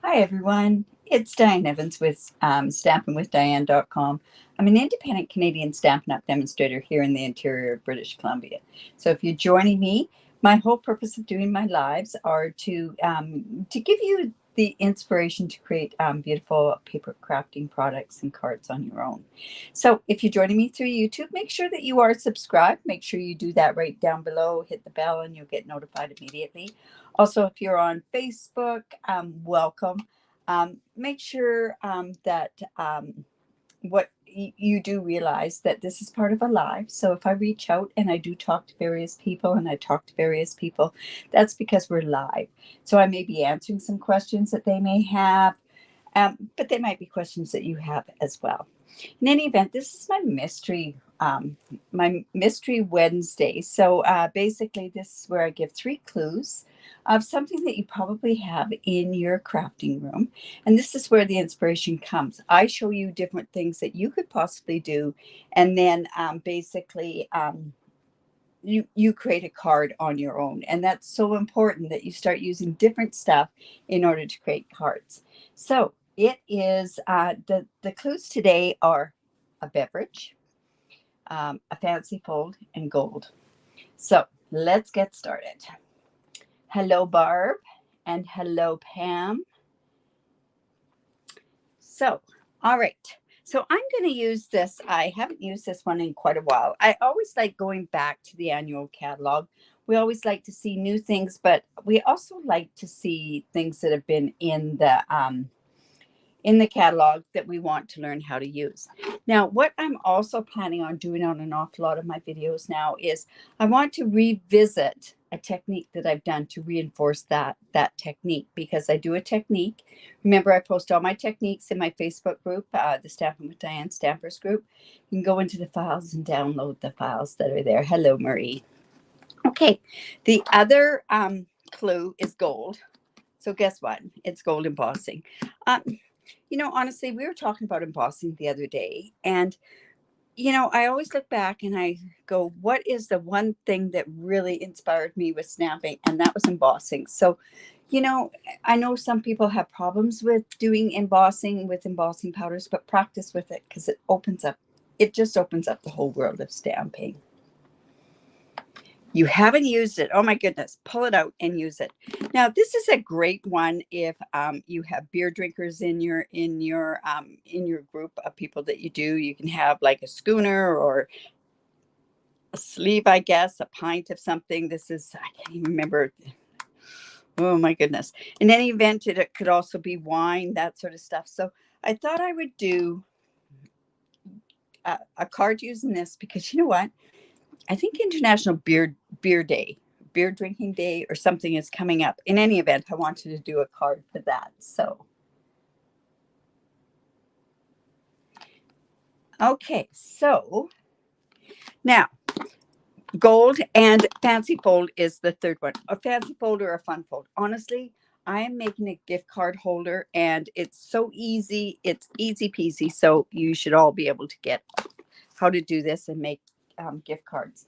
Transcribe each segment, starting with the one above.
Hi, everyone. It's Diane Evans with stampinwithdiane.com. I'm an independent Canadian Stampin' Up demonstrator here in the interior of British Columbia. So if you're joining me, my whole purpose of doing my lives are to give you the inspiration to create beautiful paper crafting products and cards on your own. So if you're joining me through YouTube, make sure that you are subscribed. Make sure you do that right down below. Hit the bell and you'll get notified immediately. Also, if you're on Facebook, welcome. Make sure that what you do realize that this is part of a live. So if I reach out and I do talk to various people and I talk to various people, that's because we're live. So I may be answering some questions that they may have, but they might be questions that you have as well. In any event, this is my mystery Wednesday. So basically, this is where I give 3 clues of something that you probably have in your crafting room, and this is where the inspiration comes. I show you different things that you could possibly do, and then you create a card on your own, and that's so important that you start using different stuff in order to create cards. So it is the clues today are a beverage, a fancy fold, and gold. So let's get started. Hello, Barb, and hello, Pam. So, all right. So I'm going to use this. I haven't used this one in quite a while. I always like going back to the annual catalog. We always like to see new things, but we also like to see things that have been in the catalog that we want to learn how to use. Now, what I'm also planning on doing on an awful lot of my videos now is I want to revisit a technique that I've done to reinforce that technique, because I do a technique. Remember, I post all my techniques in my Facebook group, the Stampin' with Diane Stampers group. You can go into the files and download the files that are there. Hello, Marie. Okay, the other clue is gold. So guess what? It's gold embossing. Um, honestly, we were talking about embossing the other day, and I always look back and I go, what is the one thing that really inspired me with snapping? And that was embossing. So, you know, I know some people have problems with doing embossing with embossing powders, but practice with it because it just opens up the whole world of stamping. You haven't used it. Oh my goodness. Pull it out and use it. Now, this is a great one if you have beer drinkers in your group of people that you do. You can have like a schooner or a sleeve, I guess, a pint of something. This is, I can't even remember. Oh my goodness. In any event, it could also be wine, that sort of stuff. So I thought I would do a card using this because you know what? I think International Beer Day, beer drinking day, or something is coming up. In any event, I wanted to do a card for that. So, okay, so now gold and fancy fold is the third one. A fancy fold or a fun fold. Honestly, I am making a gift card holder, and it's so easy. It's easy peasy. So you should all be able to get how to do this and make gift cards.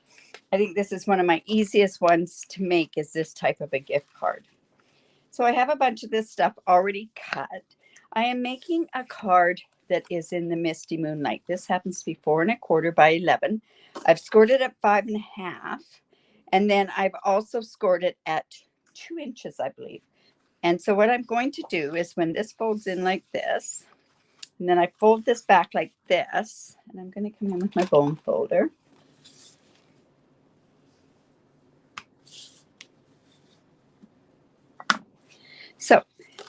I think this is one of my easiest ones to make, is this type of a gift card. So I have a bunch of this stuff already cut. I am making a card that is in the Misty Moonlight. This happens to be 4¼ by 11. I've scored it at 5½. And then I've also scored it at 2 inches, I believe. And so what I'm going to do is when this folds in like this, and then I fold this back like this, and I'm going to come in with my bone folder. So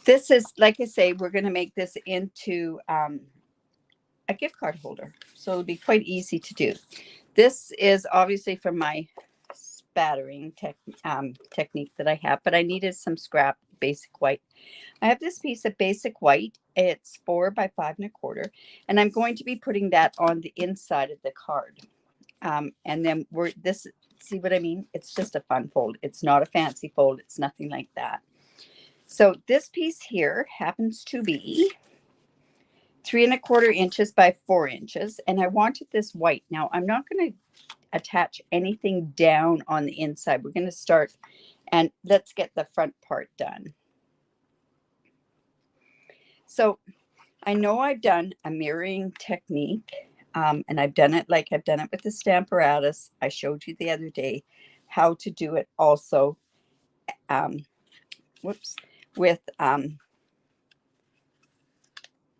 this is, like I say, we're going to make this into a gift card holder. So it'll be quite easy to do. This is obviously from my spattering technique that I have, but I needed some scrap basic white. I have this piece of basic white. It's 4 by 5¼ and I'm going to be putting that on the inside of the card. And then see what I mean? It's just a fun fold. It's not a fancy fold. It's nothing like that. So this piece here happens to be 3¼ inches by 4 inches. And I wanted this white. Now I'm not going to attach anything down on the inside. We're going to start and let's get the front part done. So I know I've done a mirroring technique, and I've done it with the Stamparatus. I showed you the other day how to do it also. With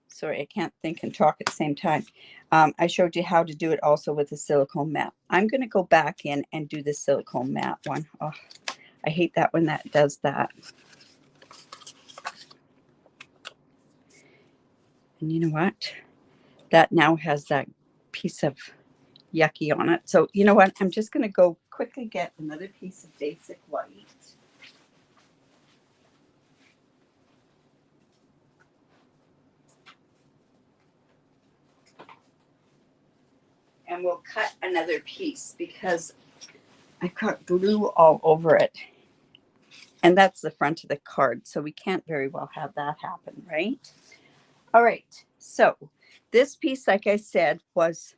sorry, I can't think and talk at the same time. I showed you how to do it also with a silicone mat. I'm going to go back in and do the silicone mat one. Oh, I hate that when that does that. And you know what? That now has that piece of yucky on it. So you know what? I'm just going to go quickly get another piece of basic white. And we'll cut another piece because I've got glue all over it. And that's the front of the card. So we can't very well have that happen, right? All right. So this piece, like I said, was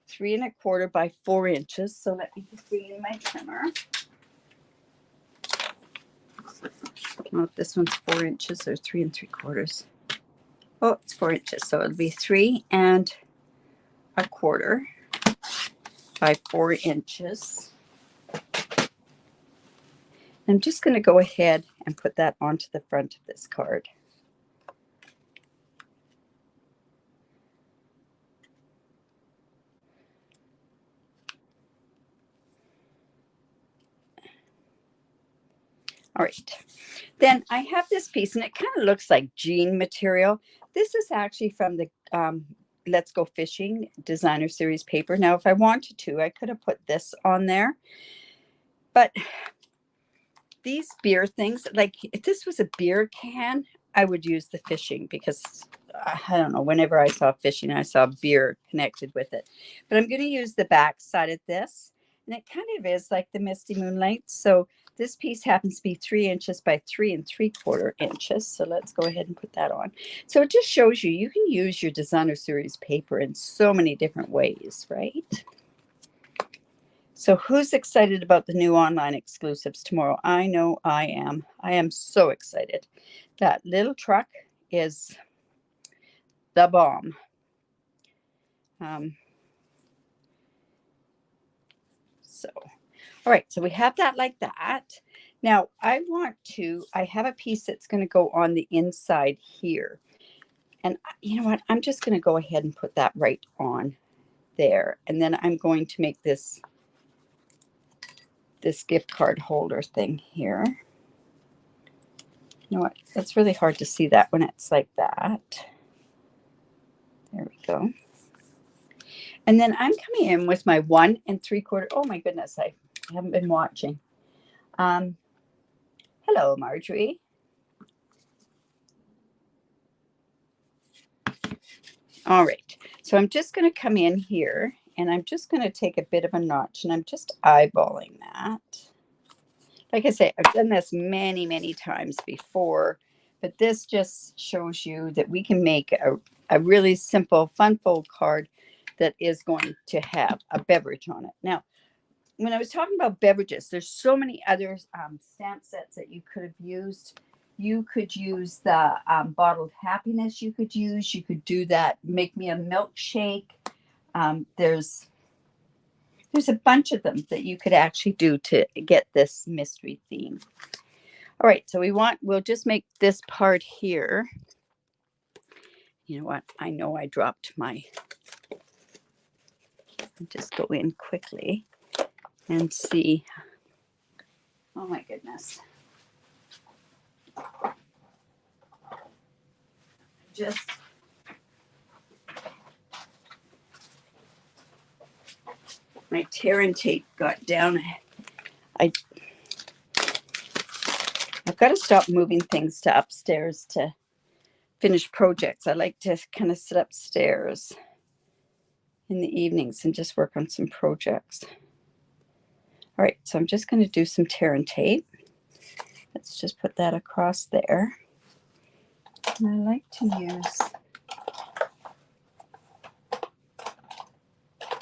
3 1/4 by 4 inches. So let me just bring in my trimmer. I don't know if this one's 4 inches or 3 3/4. Oh, it's 4 inches. So it'll be 3 1/4 by 4 inches. I'm just going to go ahead and put that onto the front of this card. All right. Then I have this piece, and it kind of looks like jean material. This is actually from the Let's Go Fishing Designer Series paper. Now, if I wanted to, I could have put this on there. But these beer things, like if this was a beer can, I would use the fishing because I don't know, whenever I saw fishing, I saw beer connected with it. But I'm going to use the back side of this, and it kind of is like the Misty Moonlight. So this piece happens to be 3 inches by 3 3/4 inches. So let's go ahead and put that on. So it just shows you can use your Designer Series paper in so many different ways, right? So who's excited about the new online exclusives tomorrow? I know I am. I am so excited. That little truck is the bomb. All right, so we have that like that. Now I have a piece that's going to go on the inside here. And you know what? I'm just going to go ahead and put that right on there. And then I'm going to make this gift card holder thing here. You know what? It's really hard to see that when it's like that. There we go. And then I'm coming in with my 1 3/4. Oh my goodness, I haven't been watching. Hello, Marjorie. All right, so I'm just going to come in here and I'm just going to take a bit of a notch and I'm just eyeballing that. Like I say, I've done this many, many times before, but this just shows you that we can make a really simple, fun fold card that is going to have a beverage on it. Now, when I was talking about beverages, there's so many other stamp sets that you could have used. You could use the bottled happiness. You could do that. Make me a milkshake. There's a bunch of them that you could actually do to get this mystery theme. All right, so we'll just make this part here. You know what? I know I dropped my. I'll just go in quickly and see. Oh my goodness. Just my tear and tape got down. I've got to stop moving things to upstairs to finish projects. I like to kind of sit upstairs in the evenings and just work on some projects. All right, so I'm just going to do some tear and tape. Let's just put that across there. And I like to use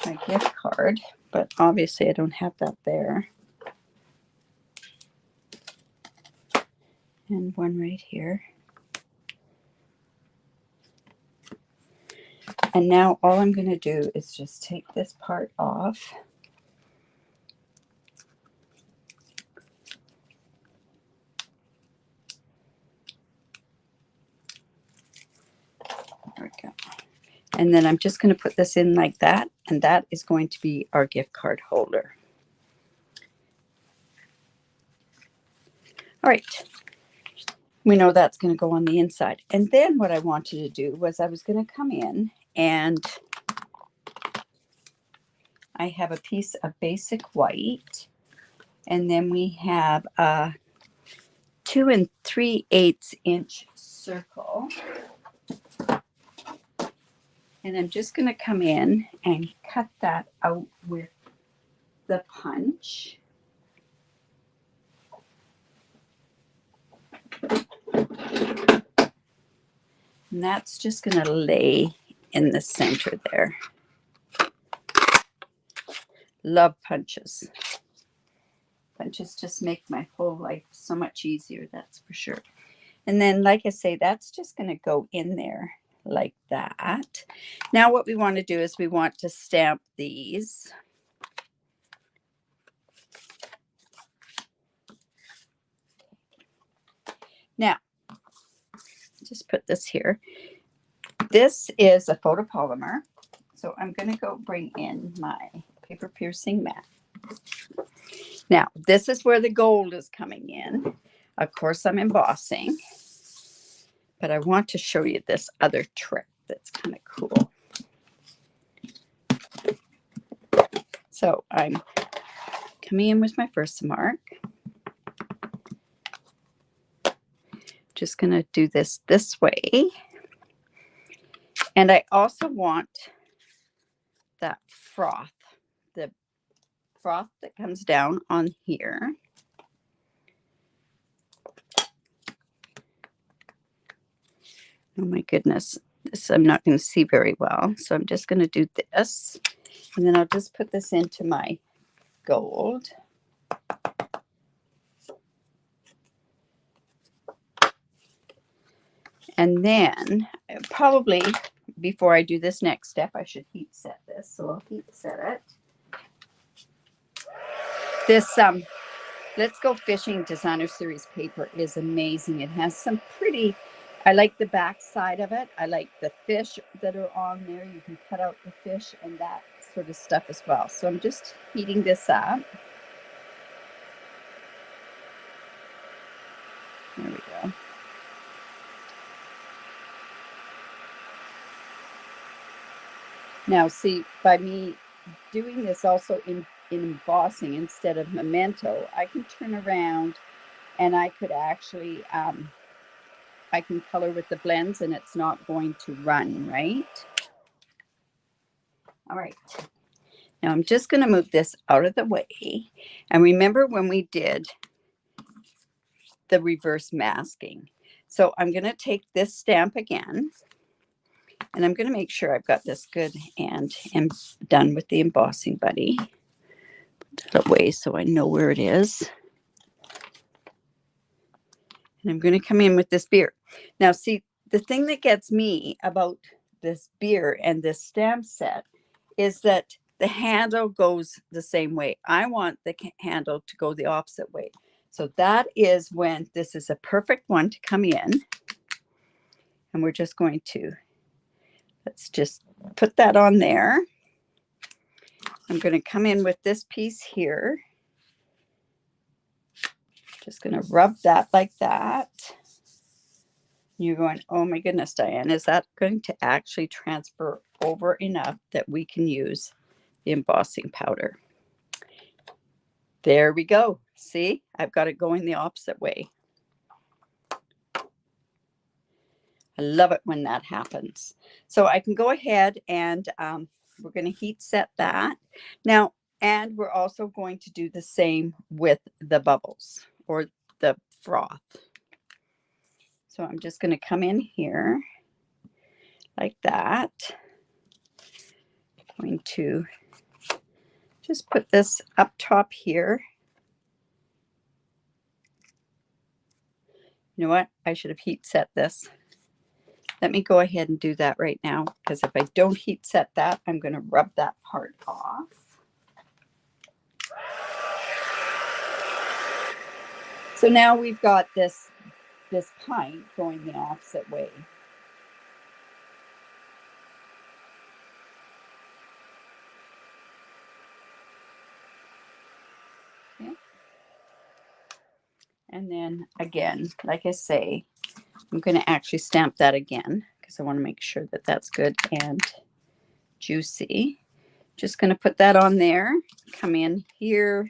my gift card, but obviously I don't have that there. And one right here. And now all I'm going to do is just take this part off. There we go. And then I'm just going to put this in like that, and that is going to be our gift card holder. All right. We know that's going to go on the inside. And then what I wanted to do was I was going to come in, and I have a piece of basic white, and then we have a 2 3/8 inch circle. And I'm just going to come in and cut that out with the punch. And that's just going to lay in the center there. Love punches. Punches just make my whole life so much easier, that's for sure. And then, like I say, that's just going to go in there like that. Now what we want to do is we want to stamp these. Now, just put this here. This is a photopolymer. So I'm going to go bring in my paper piercing mat. Now, this is where the gold is coming in. Of course, I'm embossing. But I want to show you this other trick that's kind of cool. So I'm coming in with my Versamark. Just going to do this way. And I also want that froth, the froth that comes down on here. Oh my goodness, this I'm not going to see very well. So I'm just going to do this. And then I'll just put this into my gold. And then probably before I do this next step, I should heat set this. So I'll heat set it. This Let's Go Fishing Designer Series paper is amazing. It has some pretty, I like the back side of it. I like the fish that are on there. You can cut out the fish and that sort of stuff as well. So I'm just heating this up. There we go. Now see, by me doing this also in embossing instead of memento, I can turn around and I could actually, I can color with the blends and it's not going to run, right? All right. Now I'm just going to move this out of the way. And remember when we did the reverse masking. So I'm going to take this stamp again. And I'm going to make sure I've got this good and am done with the embossing buddy. Put that away so I know where it is. And I'm going to come in with this beer. Now, see, the thing that gets me about this beer and this stamp set is that the handle goes the same way. I want the handle to go the opposite way. So that is when this is a perfect one to come in. And we're just going to, let's just put that on there. I'm going to come in with this piece here. Just going to rub that like that. You're going, oh my goodness, Diane, is that going to actually transfer over enough that we can use the embossing powder? There we go. See, I've got it going the opposite way. I love it when that happens. So I can go ahead and we're going to heat set that. Now, and we're also going to do the same with the bubbles or the froth. So I'm just going to come in here like that. I'm going to just put this up top here. You know what? I should have heat set this. let me go ahead and do that right now, because if I don't heat set that, I'm going to rub that part off. So now we've got this pint going the opposite way. Okay. And then again, like I say, I'm going to actually stamp that again because I want to make sure that that's good and juicy. Just going to put that on there, come in here,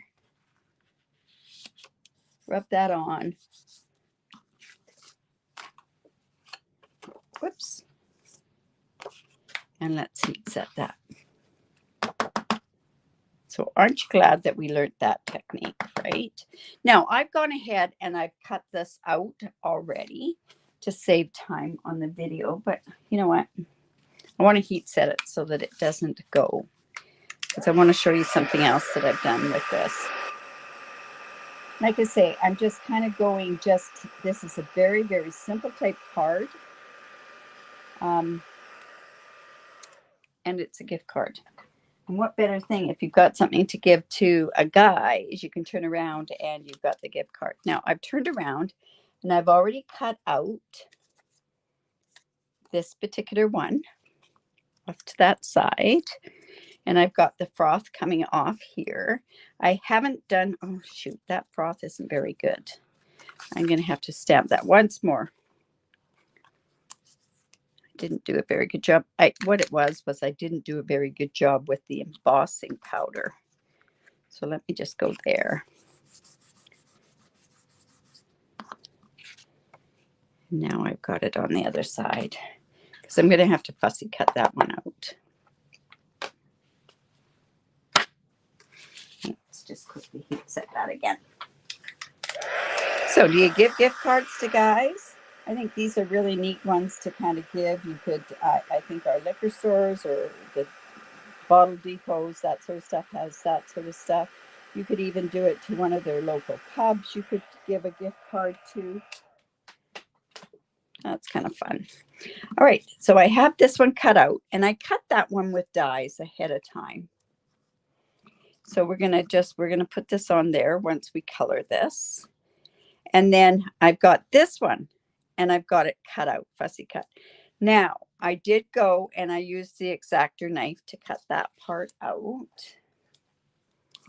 rub that on. Whoops. And let's heat set that. So aren't you glad that we learned that technique, right? Now I've gone ahead and I've cut this out already to save time on the video, but you know what? I want to heat set it so that it doesn't go, because I want to show you something else that I've done with this. Like I say, I'm just kind of going this is a very, very simple type card. And it's a gift card. And what better thing if you've got something to give to a guy is you can turn around and you've got the gift card. Now I've turned around and I've already cut out this particular one off to that side. And I've got the froth coming off here. I haven't done, oh shoot, that froth isn't very good. I'm going to have to stamp that once more. Didn't do a very good job. What it was I didn't do a very good job with the embossing powder. So let me just go there. Now I've got it on the other side, because I'm going to have to fussy cut that one out. Let's just quickly heat set that again. So do you give gift cards to guys? I think these are really neat ones to kind of give. You could, I think our liquor stores or the bottle depots, that sort of stuff has that sort of stuff. You could even do it to one of their local pubs. You could give a gift card to. That's kind of fun. All right, so I have this one cut out, and I cut that one with dies ahead of time. So we're gonna put this on there once we color this. And then I've got this one, and I've got it cut out, fussy cut. Now, I did go and I used the X-Acto knife to cut that part out.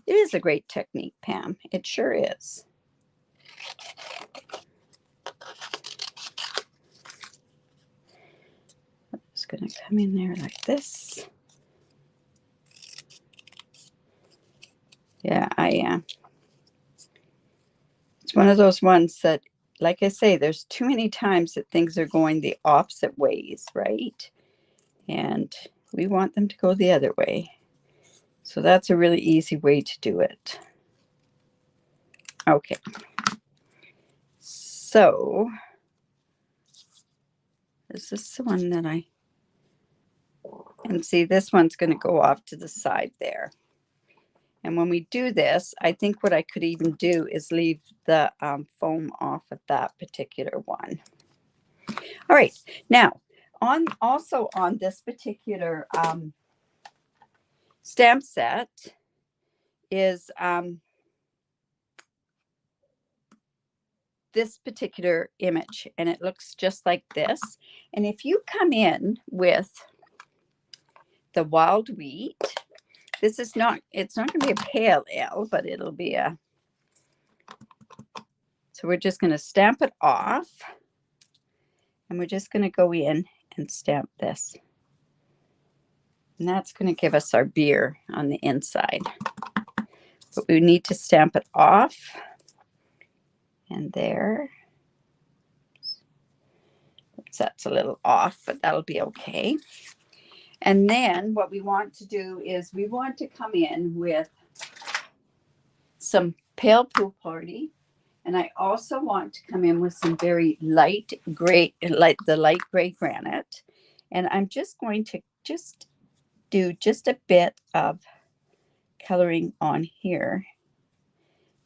It is a great technique, Pam. It sure is. I'm just going to come in there like this. Yeah, it's one of those ones that, like I say, there's too many times that things are going the opposite ways, right? And we want them to go the other way. So that's a really easy way to do it. Okay. So this is the one that and see, this one's going to go off to the side there. And when we do this, I think what I could even do is leave the foam off of that particular one. All right. Now, also on this particular stamp set is this particular image, and it looks just like this. And if you come in with the wild wheat, this is not, it's not going to be a pale ale, but it'll be a, so we're just going to stamp it off, and we're just going to go in and stamp this. And that's going to give us our beer on the inside. But we need to stamp it off. And there. Oops, that's a little off, but that'll be okay. And then what we want to do is we want to come in with some pale pool party. And I also want to come in with some very light gray, like the light gray granite. And I'm just going to do just a bit of coloring on here.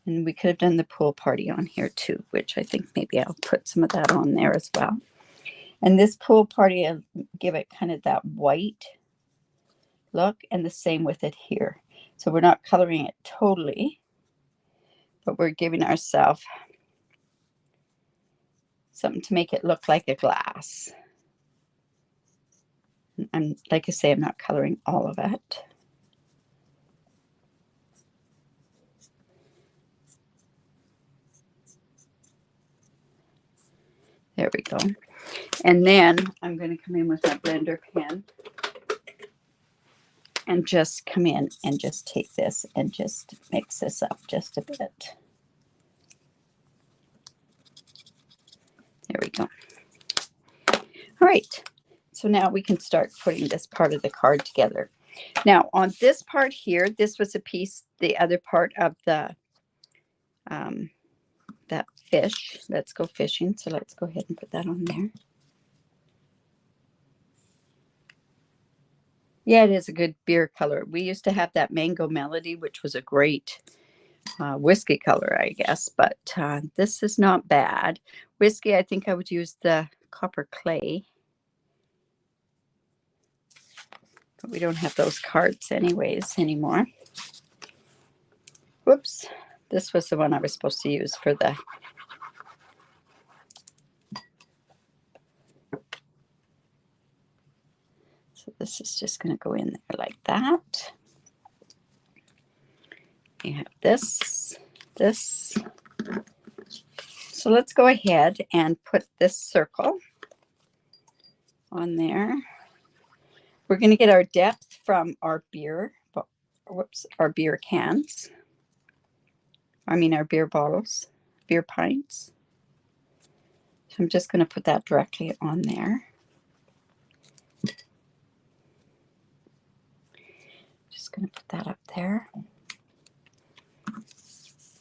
And we could have done the pool party on here too, which I think maybe I'll put some of that on there as well. And this pool party, I'll give it kind of that white look, and the same with it here. So we're not coloring it totally, but we're giving ourselves something to make it look like a glass. And like I say, I'm not coloring all of it. There we go. And then I'm going to come in with my blender pen and just come in and just take this and just mix this up just a bit. There we go. All right. So now we can start putting this part of the card together. Now on this part here, this was a piece, the other part of the that fish. Let's go fishing. So let's go ahead and put that on there. Yeah, it is a good beer color. We used to have that Mango Melody, which was a great whiskey color, I guess. But this is not bad. Whiskey, I think I would use the copper clay. But we don't have those cards anyways anymore. Whoops. This was the one I was supposed to use for the... So this is just going to go in there like that. You have this. So let's go ahead and put this circle on there. We're going to get our depth from our beer, our beer cans. I mean our beer bottles, beer pints. So I'm just going to put that directly on there. Just going to put that up there.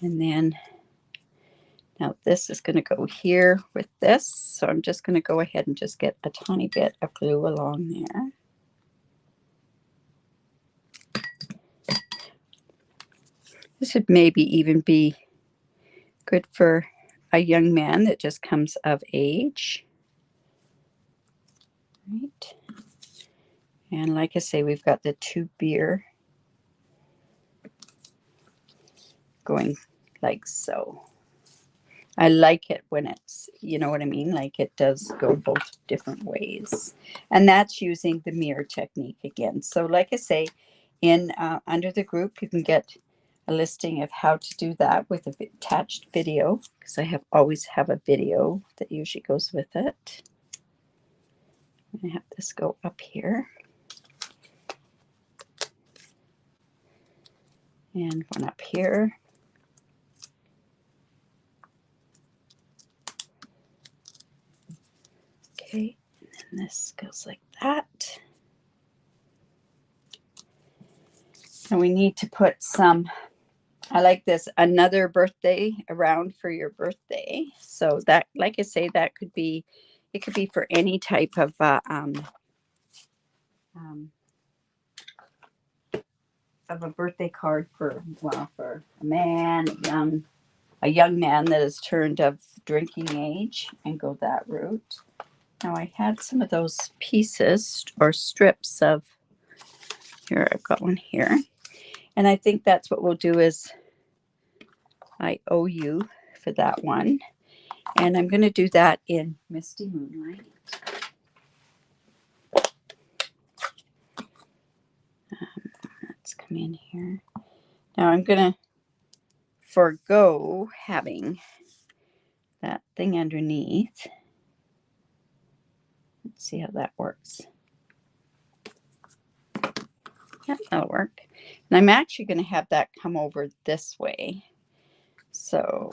And then now this is going to go here with this. So I'm just going to go ahead and just get a tiny bit of glue along there. This would maybe even be good for a young man that just comes of age. Right. And like I say, we've got the 2 beer going like so. I like it when it's, you know what I mean? Like it does go both different ways. And that's using the mirror technique again. So like I say, in under the group, you can get a listing of how to do that with an attached video, because I always have a video that usually goes with it. I'm going to have this go up here. And one up here. Okay, and then this goes like that. And we need to put some, I like this, another birthday around for your birthday. So that, like I say, that could be, it could be for any type of a birthday card for, well, for a man, a young man that has turned of drinking age, and go that route. Now I had some of those pieces or strips of, here I've got one here, and I think that's what we'll do is I owe you for that one, and I'm going to do that in Misty Moonlight. Let's come in here. Now I'm going to forego having that thing underneath. Let's see how that works. Yeah, that'll work. And I'm actually going to have that come over this way. So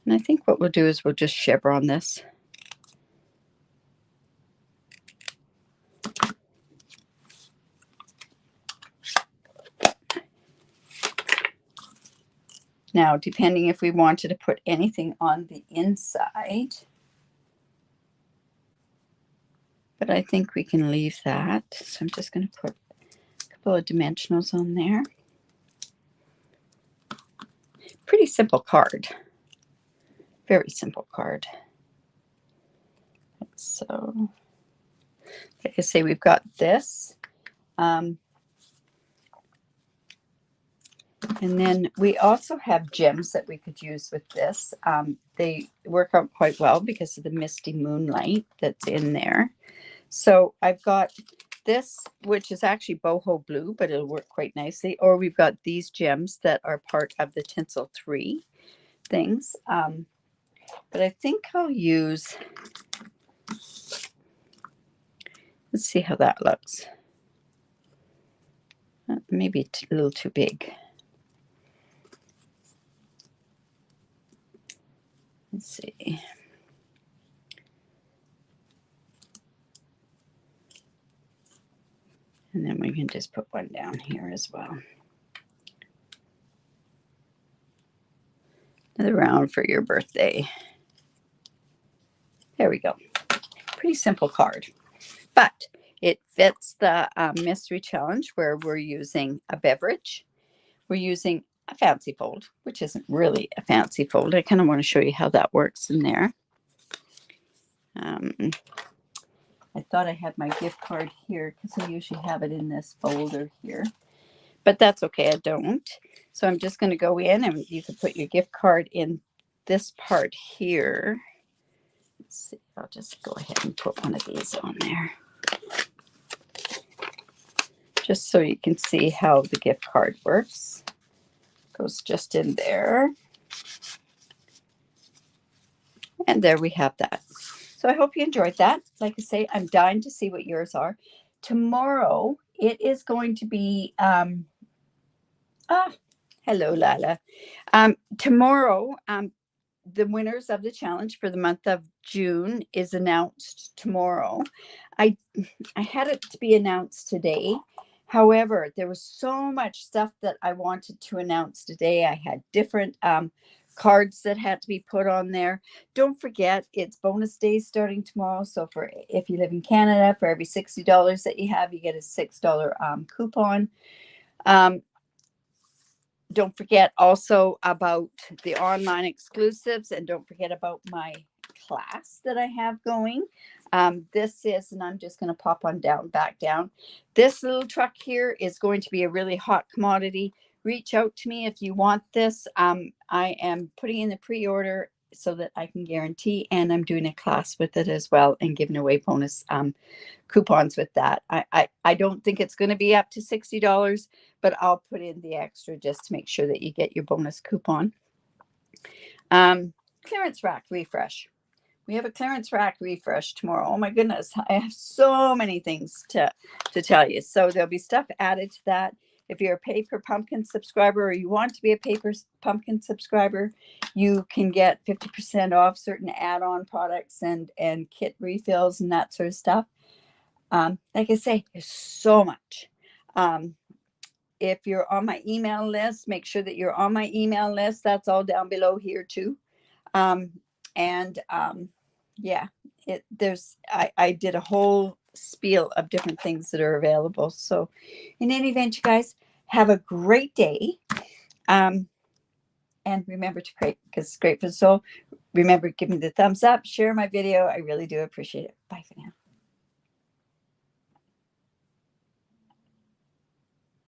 and I think what we'll do is we'll just chevron this. Now, depending if we wanted to put anything on the inside, but I think we can leave that. So I'm just going to put a couple of dimensionals on there. Pretty simple card. Very simple card. So, like I say, we've got this. And then we also have gems that we could use with this. They work out quite well because of the misty moonlight that's in there. So I've got this, which is actually boho blue, but it'll work quite nicely. Or we've got these gems that are part of the Tinsel 3 things. But I think I'll use, let's see how that looks. Maybe a little too big. Let's see. And then we can just put one down here as well. Another round for your birthday. There we go. Pretty simple card. But it fits the mystery challenge where we're using a beverage. We're using a fancy fold, which isn't really a fancy fold. I kind of want to show you how that works in there. I thought I had my gift card here because I usually have it in this folder here. But that's okay, I don't. So I'm just going to go in and you can put your gift card in this part here. Let's see, I'll just go ahead and put one of these on there. Just so you can see how the gift card works. Goes just in there. And there we have that. So I hope you enjoyed that. Like I say, I'm dying to see what yours are. Tomorrow, it is going to be, hello, Lala. Tomorrow, the winners of the challenge for the month of June is announced tomorrow. I had it to be announced today. However, there was so much stuff that I wanted to announce today. I had different cards that had to be put on there. Don't forget, it's bonus days starting tomorrow. So for if you live in Canada, for every $60 that you have, you get a $6 coupon. Don't forget also about the online exclusives, and don't forget about my class that I have going. This is, and I'm just going to pop on down, back down. This little truck here is going to be a really hot commodity. Reach out to me if you want this. I am putting in the pre-order so that I can guarantee, and I'm doing a class with it as well and giving away bonus coupons with that. I don't think it's going to be up to $60, but I'll put in the extra just to make sure that you get your bonus coupon. Clearance rack refresh. We have a clearance rack refresh tomorrow. Oh my goodness, I have so many things to tell you. So there'll be stuff added to that. If you're a Paper Pumpkin subscriber or you want to be a Paper Pumpkin subscriber, you can get 50% off certain add-on products and kit refills and that sort of stuff. Like I say, there's so much. If you're on my email list, make sure that you're on my email list. That's all down below here too. Yeah, I did a whole spiel of different things that are available. So in any event, you guys have a great day. And remember to create, because it's great for the soul. Remember, give me the thumbs up, share my video. I really do appreciate it. Bye for now.